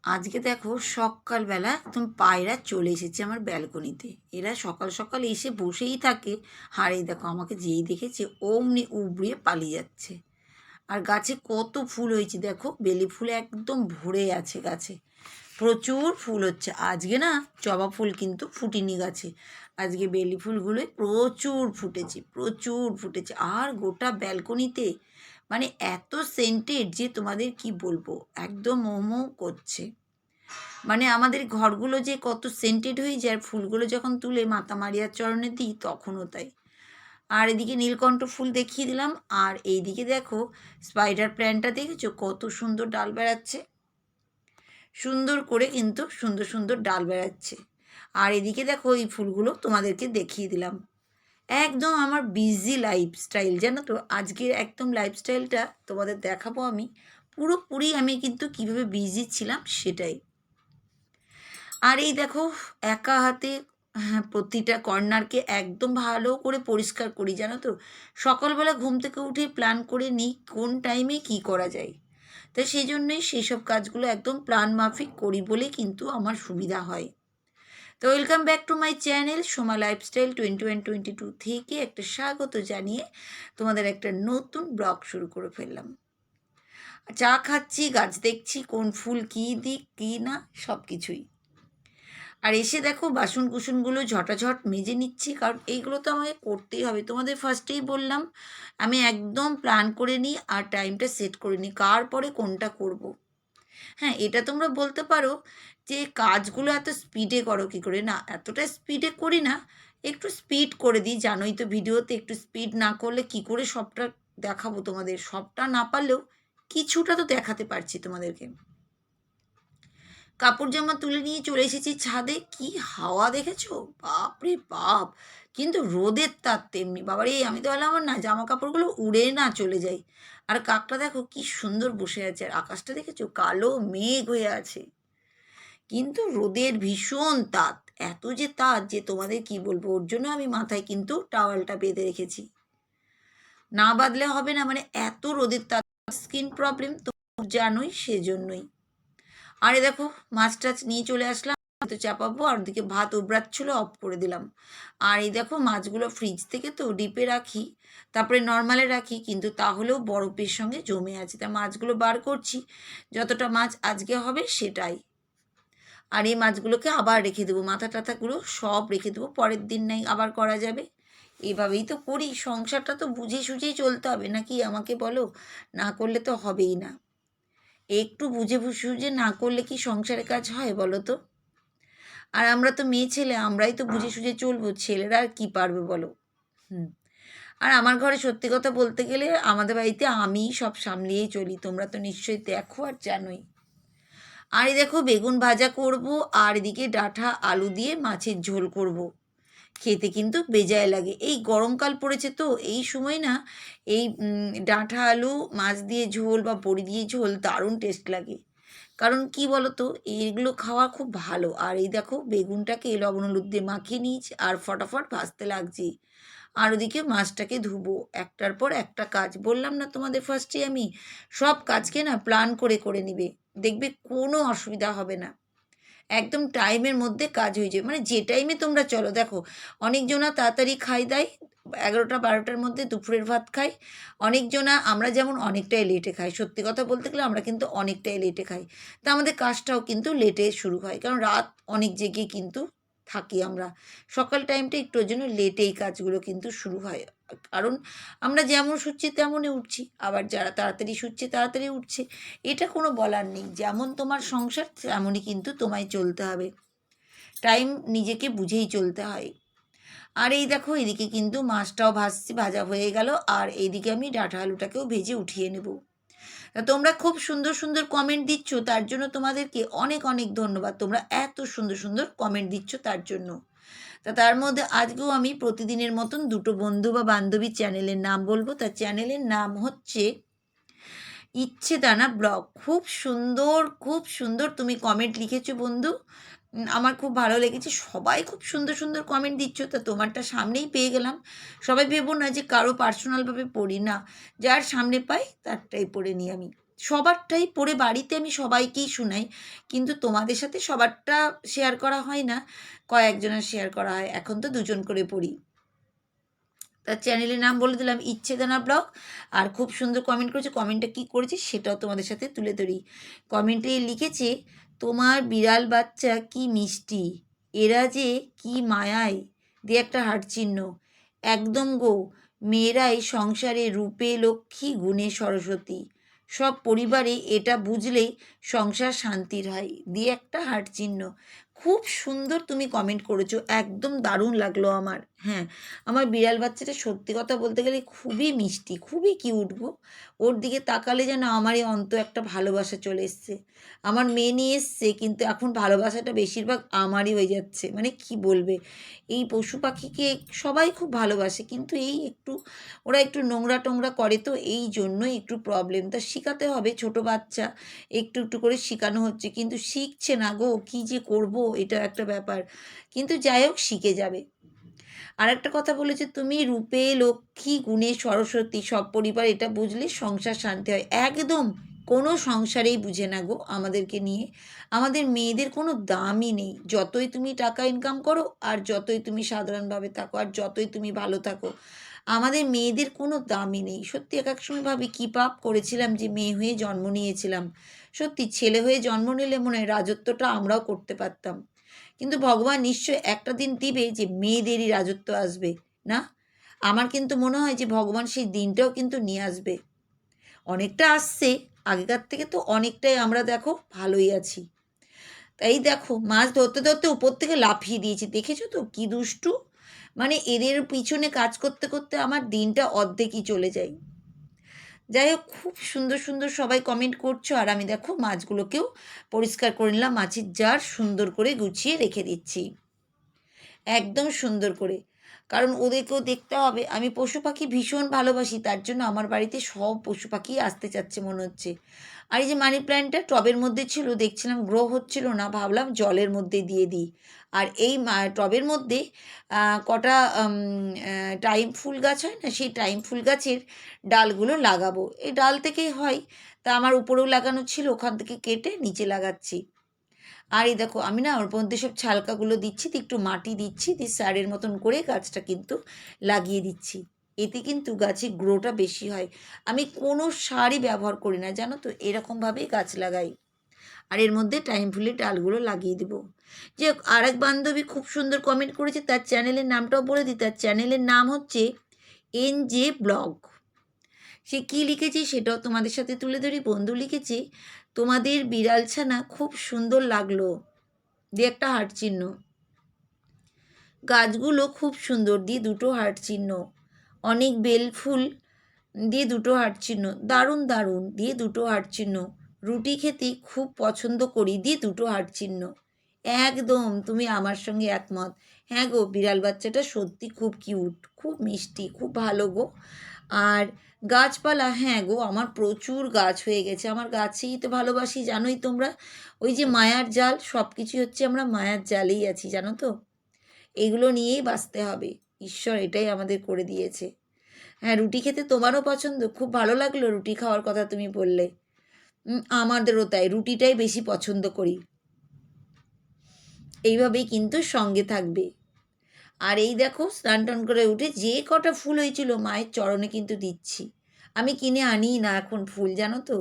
আজকে দেখো সকালবেলা একদম পায়রা চলে এসেছে আমার ব্যালকনিতে। এরা সকাল সকাল এসে বসেই থাকে। আর এই দেখো আমাকে যেই দেখেছে অমনি উবড়িয়ে পালিয়ে যাচ্ছে। আর গাছে কত ফুল হয়েছে দেখো, বেলি ফুল একদম ভরে আছে গাছে, প্রচুর ফুল হচ্ছে। আজকে না জবা ফুল কিন্তু ফুটিনি গাছে, আজকে বেলি ফুলগুলোই প্রচুর ফুটেছে, প্রচুর ফুটেছে। আর গোটা ব্যালকনিতে মানে এত সেন্টেড যে তোমাদের কি বলবো, একদম মোমো করছে। মানে আমাদের ঘরগুলো যে কত সেন্টেড হয়ে যায়, ফুলগুলো যখন তুলে মাতা মারিয়ার চরণে দিই তখনও তাই। আর এদিকে নীলকণ্ঠ ফুল দেখিয়ে দিলাম। আর এইদিকে দেখো স্পাইডার প্ল্যান্টটা দেখেছো কত সুন্দর ডাল বেড়াচ্ছে, সুন্দর করে কিন্তু সুন্দর সুন্দর ডাল বেড়াচ্ছে। আর এদিকে দেখো এই ফুলগুলো তোমাদেরকে দেখিয়ে দিলাম। একদম আমার বিজি লাইফস্টাইল, জানো তো, আজকের একদম লাইফস্টাইলটা তোমাদের দেখাবো আমি। পুরোপুরি আমি কিন্তু কিভাবে বিজি ছিলাম সেটাই। আর এই দেখো একা হাতে, হ্যাঁ, প্রতিটা কর্নারকে একদম ভালো করে পরিষ্কার করি, জানো তো। সকালবেলা ঘুম থেকে উঠে প্ল্যান করে নিই কোন টাইমে কি করা যায়। তো সেই জন্যই সেই সব কাজগুলো একদম প্ল্যান মাফিক করি বলে কিন্তু আমার সুবিধা হয়। তো welcome back to my channel Soma lifestyle 2122 থেকে একটা স্বাগত জানিয়ে তোমাদের একটা নতুন ব্লগ শুরু করে ফেললাম। চা খাচ্ছি, গাছ দেখছি, কোন ফুল কী দিক কী না সব কিছুই। আর এসে দেখো বাসন কুসনগুলো ঝটাঝট মেজে নিচ্ছি, কারণ এইগুলো তো আমাকে করতেই হবে। তোমাদের ফার্স্টেই বললাম আমি একদম প্ল্যান করে নিই আর টাইমটা সেট করে নিই কার পরে কোনটা করব। হ্যাঁ, এটা তোমরা বলতে পারো যে কাজগুলো এত স্পিডে করো কী করে। না, এতটা স্পিডে করি না, একটু স্পিড করে দিই। জানোই তো ভিডিওতে একটু স্পিড না করলে কি করে সবটা দেখাবো তোমাদের। সবটা না পারলেও কিছুটা তো দেখাতে পারছি তোমাদেরকে। কাপড় জামা তুলে নিয়ে চলে এসেছি ছাদে। কি হাওয়া দেখেছো, বাপ রে বাপ! কিন্তু রোদের তাপ তেমনি। বাবারে, আমি তো বললাম আমার না জামা কাপড়গুলো উড়ে না চলে যায়। আর কাকটা দেখো কি সুন্দর বসে আছে। আর আকাশটা দেখেছো কালো মেঘ হয়ে আছে, কিন্তু রোদের ভীষণ তাপ। এত যে তাপ যে তোমাদের কি বলবো। ওর জন্য আমি মাথায় কিন্তু টাওয়ালটা বেঁধে রেখেছি, না বাঁধলে হবে না। মানে এত রোদের তাপ, স্কিন প্রবলেম তো জানোই, সেজন্যই। আরে দেখো মাছ টাছ নিয়ে চলে আসলাম, তো চাপাবো। আর ওদিকে ভাত উবড়াচ্ছিল, অফ করে দিলাম। আর এই দেখো মাছগুলো ফ্রিজ থেকে তো ডিপে রাখি, তারপরে নর্মালে রাখি, কিন্তু তাহলেও বরফের সঙ্গে জমে আছে। তা মাছগুলো বার করছি, যতটা মাছ আজকে হবে সেটাই। আর এই মাছগুলোকে আবার রেখে দেবো, মাথা টাথাগুলো সব রেখে দেবো, পরের দিন নাই আবার করা যাবে। এভাবেই তো করি, সংসারটা তো বুঝে সুঝেই চলতে হবে নাকি, আমাকে বলো। না করলে তো হবেই না। একটু বুঝে সুঝে না করলে কি সংসারের কাজ হয় বলো তো। আর আমরা তো মেয়ে ছেলে, আমরাই তো বুঝে সুঝে চলবো, ছেলেরা আর কি পারবে বলো। হুম। আর আমার ঘরে সত্যি কথা বলতে গেলে আমাদের বাড়িতে আমিই সব সামলিয়েই চলি, তোমরা তো নিশ্চয়ই দেখো আর জানোই। আর এই দেখো বেগুন ভাজা করব, আর এদিকে ডাঁটা আলু দিয়ে মাছের ঝোল করব। খেতে কিন্তু বেজায় লাগে। এই গরমকাল পড়েছে তো এই সময় না, এই ডাঁটা আলু মাছ দিয়ে ঝোল বা বড়ি দিয়ে ঝোল দারুণ টেস্ট লাগে। কারণ কি বলো তো, এইগুলো খাওয়া খুব ভালো। আর এই দেখো বেগুনটাকে লবণ হলুদ দিয়ে মাখিয়ে নিয়েছি আর ফটাফট ভাজতে লাগছি। আর ওদিকে মাছটাকে ধুবো। একটার পর একটা কাজ, বললাম না তোমাদের ফার্স্টে আমি, সব কাজকে না প্ল্যান করে করে নিবে, দেখবে কোনো অসুবিধা হবে না। একদম টাইমের মধ্যে কাজ হয়ে যায়। মানে যে টাইমে তোমরা চলো দেখো, অনেকজনা তাড়াতাড়ি খাই দেয়, 11টা 12টার মধ্যে দুপুরের ভাত খাই। অনেকজনা আমরা যেমন অনেকটাই লেটে খাই, সত্যি কথা বলতে গেলে আমরা কিন্তু অনেকটাই লেটে খাই। তা আমাদের কাজটাও কিন্তু লেটে শুরু হয়, কারণ রাত অনেক জেগে কিন্তু থাকি আমরা। সকাল টাইমটা একটু ওই জন্য লেটেই কাজগুলো কিন্তু শুরু হয়। কারণ আমরা যেমন শুচ্ছি তেমনই উঠছি, আবার যারা তাড়াতাড়ি শুচ্ছে তাড়াতাড়ি উঠছে। এটা কোনো বলার নেই, যেমন তোমার সংসার তেমনই কিন্তু তোমায় চলতে হবে। টাইম নিজেকে বুঝেই চলতে হয়। আর এই দেখো এদিকে কিন্তু মাছটাও ভাজছি, ভাজা হয়ে গেল। আর এইদিকে আমি ডাঁটা আলুটাকেও ভেজে উঠিয়ে নেব। তা তোমরা খুব সুন্দর সুন্দর কমেন্ট দিচ্ছ, তার জন্য তোমাদেরকে অনেক অনেক ধন্যবাদ। তোমরা এত সুন্দর সুন্দর কমেন্ট দিচ্ছ তার জন্য। তা তার মধ্যে আজকেও আমি প্রতিদিনের মতন দুটো বন্ধু বা বান্ধবীর চ্যানেলের নাম বলবো। তার চ্যানেলের নাম হচ্ছে ইচ্ছে দানা ব্লগ। খুব সুন্দর, খুব সুন্দর তুমি কমেন্ট লিখেছো বন্ধু। আমার খুব ভালো লেগেছে, সবাই খুব সুন্দর সুন্দর কমেন্ট দিচ্ছ। তা তোমারটা সামনেই পেয়ে গেলাম। সবাই ভেবো না যে কারো পার্সোনালভাবে পড়ি না, যার সামনে পাই তারটাই পড়ে নিই আমি। সবারটাই পড়ে বাড়িতে আমি সবাইকেই শোনাই, কিন্তু তোমাদের সাথে সবারটা শেয়ার করা হয় না, কয়েকজনের শেয়ার করা হয়। এখন তো 2জন করে পড়ি। তার চ্যানেলের নাম বলে দিলাম ইচ্ছেদানা ব্লগ। আর খুব সুন্দর কমেন্ট করেছে, কমেন্টটা কী করেছে সেটাও তোমাদের সাথে তুলে ধরি। কমেন্টে লিখেছে, তোমার বিড়াল বাচ্চা কি মিষ্টি, এরা যে কি মায়ায়, দিয়ে একটা হার্ট চিহ্ন। একদম গো, মেয়েরাই সংসারে রূপে লক্ষ্মী গুণে সরস্বতী, সব পরিবারে এটা বুঝলেই সংসার শান্তির হয়, দিয়ে একটা হার্ট চিহ্ন। খুব সুন্দর তুমি কমেন্ট করেছো, একদম দারুণ লাগলো আমার। হ্যাঁ, আমার বিড়াল বাচ্চাটা সত্যি কথা বলতে গেলে খুবই মিষ্টি, খুবই কিউট গো। ওর দিকে তাকালে যেন আমারই একটা ভালোবাসা চলে এসছে। আমার মেয়ে নিয়ে এসছে, কিন্তু এখন ভালোবাসাটা বেশিরভাগ আমারই হয়ে যাচ্ছে। মানে কি বলবে, এই পশু পাখিকে সবাই খুব ভালোবাসে, কিন্তু এই একটু ওরা একটু নোংরা টোংরা করে, তো এই জন্যই একটু প্রবলেম। তা শেখাতে হবে, ছোট বাচ্চা, একটু একটু করে শেখানো হচ্ছে, কিন্তু শিখছে না গো, কী যে করব, এটা একটা ব্যাপার। কিন্তু যাই হোক, শিখে যাবে। আর একটা কথা বলেছে তুমি, রূপে লক্ষ্মী গুণে সরস্বতী, সব পরিবার এটা বুঝলে সংসার শান্তি হয়। একদম কোনো সংসারেই বুঝে না গো আমাদেরকে নিয়ে। আমাদের মেয়েদের কোনো দামই নেই, যতই তুমি টাকা ইনকাম করো, আর যতই তুমি সাধারণভাবে থাকো, আর যতই তুমি ভালো থাকো, আমাদের মেয়েদের কোনো দামই নেই। সত্যি এক এক সময় ভাবি কী পাপ করেছিলাম যে মেয়ে হয়ে জন্ম নিয়েছিলাম। সত্যি ছেলে হয়ে জন্ম নিলে মনে হয় রাজত্বটা আমরাও করতে পারতাম, কিন্তু ভগবান নিশ্চয় একটা দিন দিবে যে মেয়েদেরই রাজত্ব আসবে, না? আমার কিন্তু মনে হয় যে ভগবান সেই দিনটাও কিন্তু নিয়ে আসবে। অনেকটা আসছে, আগেকার থেকে তো অনেকটাই আমরা দেখো ভালোই আছি। তাই দেখো, মাছ ধরতে ধরতে উপর থেকে লাফিয়ে দিয়েছি, দেখেছো তো কি দুষ্টু। মানে এদের পিছনে কাজ করতে করতে আমার দিনটা অর্ধেকই চলে যায়। যাই হোক, খুব সুন্দর সুন্দর সবাই কমেন্ট করছো, আর আমি দেখো মাছগুলোকেও পরিষ্কার করে নিলাম, মাছের জার সুন্দর করে গুছিয়ে রেখে দিচ্ছি একদম সুন্দর করে। কারণ ওদেরকেও দেখতে হবে। আমি পশু পাখি ভীষণ ভালোবাসি, তার জন্য আমার বাড়িতে সব পশু পাখি আসতে চাচ্ছে মনে হচ্ছে। আর এই যে মানি প্ল্যান্টটা টবের মধ্যে ছিল, দেখছিলাম গ্রো হচ্ছিল না, ভাবলাম জলের মধ্যে দিয়ে দিই। আর এই টবের মধ্যে কটা টাইম ফুল গাছ হয় না, সেই টাইম ফুল গাছের ডালগুলো লাগাবো। এই ডাল থেকেই হয়, তা আমার উপরেও লাগানো ছিল, ওখান থেকে কেটে নিচে লাগাচ্ছি। আর এই দেখো, আমি না ওর মধ্যে সব ছালকাগুলো দিচ্ছি, দিয়ে একটু মাটি দিচ্ছি, দিয়ে সারের মতন করে গাছটা কিন্তু লাগিয়ে দিচ্ছি। এতে কিন্তু গাছের গ্রোটা বেশি হয়। আমি কোনো সারই ব্যবহার করি না জানো তো, এরকমভাবেই গাছ লাগাই। আর এর মধ্যে টাইম ফুলের ডালগুলো লাগিয়ে দেবো। যে আর এক বান্ধবী খুব সুন্দর কমেন্ট করেছে, তার চ্যানেলের নামটাও বলে দিই, তার চ্যানেলের নাম হচ্ছে NJ ব্লগ। সে কী লিখেছে সেটাও তোমাদের সাথে তুলে ধরি। বন্ধু লিখেছে, তোমাদের বিড়াল ছানা খুব সুন্দর লাগলো, দিয়ে একটা হার্ট চিহ্ন। গাছগুলো খুব সুন্দর, দিয়ে দুটো হার্ট চিহ্ন। অনেক বেল ফুল, দিয়ে দুটো হার্ট চিহ্ন। দারুণ দারুণ, দিয়ে দুটো হার্ট চিহ্ন। রুটি খেতে খুব পছন্দ করি, দিয়ে দুটো হার্ট চিহ্ন। একদম তুমি আমার সঙ্গে একমত। হ্যাঁ গো, বিড়াল বাচ্চাটা সত্যি খুব কিউট, খুব মিষ্টি, খুব ভালো গো। আর গাছপালা, হ্যাঁ গো, আমার প্রচুর গাছ হয়ে গেছে। আমার গাছেই তো ভালোবাসি, জানোই তোমরা। ওই যে মায়ার জাল, সব কিছুই হচ্ছে আমরা মায়ার জালেই আছি, জানো তো। এগুলো নিয়েই বাঁচতে হবে, ঈশ্বর এটাই আমাদের করে দিয়েছে। হ্যাঁ, রুটি খেতে তোমারও পছন্দ, খুব ভালো লাগলো রুটি খাওয়ার কথা তুমি বললে। আমাদেরও তাই, রুটিটাই বেশি পছন্দ করি। এইভাবেই কিন্তু সঙ্গে থাকবে। আর এই দেখো, স্নান টান করে উঠে যে কটা ফুল হয়েছিল মায়ের চরণে কিন্তু দিচ্ছি। আমি কিনে আনিই না এখন ফুল, জানো তো।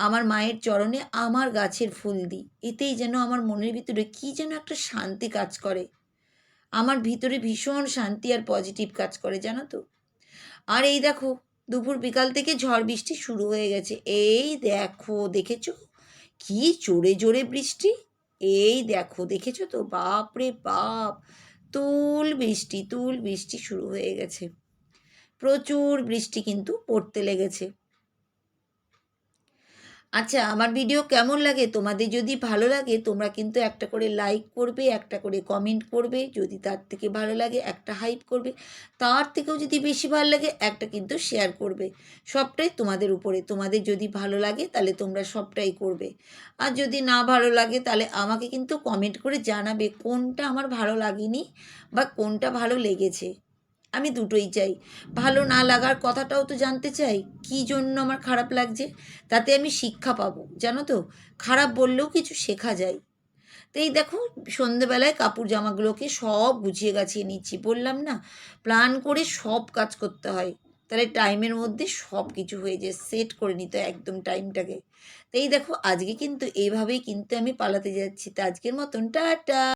আমার মায়ের চরণে আমার গাছের ফুল দিই, এতেই যেন আমার মনের ভিতরে কী যেন একটা শান্তি কাজ করে। আমার ভিতরে ভীষণ শান্তি আর পজিটিভ কাজ করে, জানো তো। আর এই দেখো, দুপুর বিকাল থেকে ঝড় বৃষ্টি শুরু হয়ে গেছে। এই দেখো, দেখেছো কি জোরে জোরে বৃষ্টি। এই দেখো, দেখেছো তো, বাপ রে বাপ, তুল বৃষ্টি, তুল বৃষ্টি শুরু হয়ে গেছে। প্রচুর বৃষ্টি কিন্তু পড়তে লেগেছে। আচ্ছা, আমার ভিডিও কেমন লাগে? তোমাদের যদি ভালো লাগে তোমরা কিন্তু একটা করে লাইক করবে, একটা করে কমেন্ট করবে, যদি তার থেকে ভালো লাগে একটা হাইপ করবে, তার থেকেও যদি বেশি ভালো লাগে একটা কিন্তু শেয়ার করবে। সবটাই তোমাদের উপরে। তোমাদের যদি ভালো লাগে তাহলে তোমরা সবটাই করবে, আর যদি না ভালো লাগে তাহলে আমাকে কিন্তু কমেন্ট করে জানাবে কোনটা আমার ভালো লাগেনি বা কোনটা ভালো লেগেছে। আমি দুটোই চাই। ভালো না লাগার কথাটাও তো জানতে চাই, কী জন্য আমার খারাপ লাগছে, তাতে আমি শিক্ষা পাবো, জানো তো? খারাপ বললেও কিছু শেখা যায়। তো এই দেখো, সন্ধেবেলায় কাপড় জামাগুলোকে সব গুছিয়ে গাছিয়ে নিচ্ছি। বললাম না, প্ল্যান করে সব কাজ করতে হয়, তাহলে টাইমের মধ্যে সব কিছু হয়ে যায়, সেট করে নিতে হয় একদম টাইমটাকে। তো এই দেখো, আজকে কিন্তু এইভাবেই কিন্তু আমি পালাতে যাচ্ছি। তো আজকের মতন টাটা।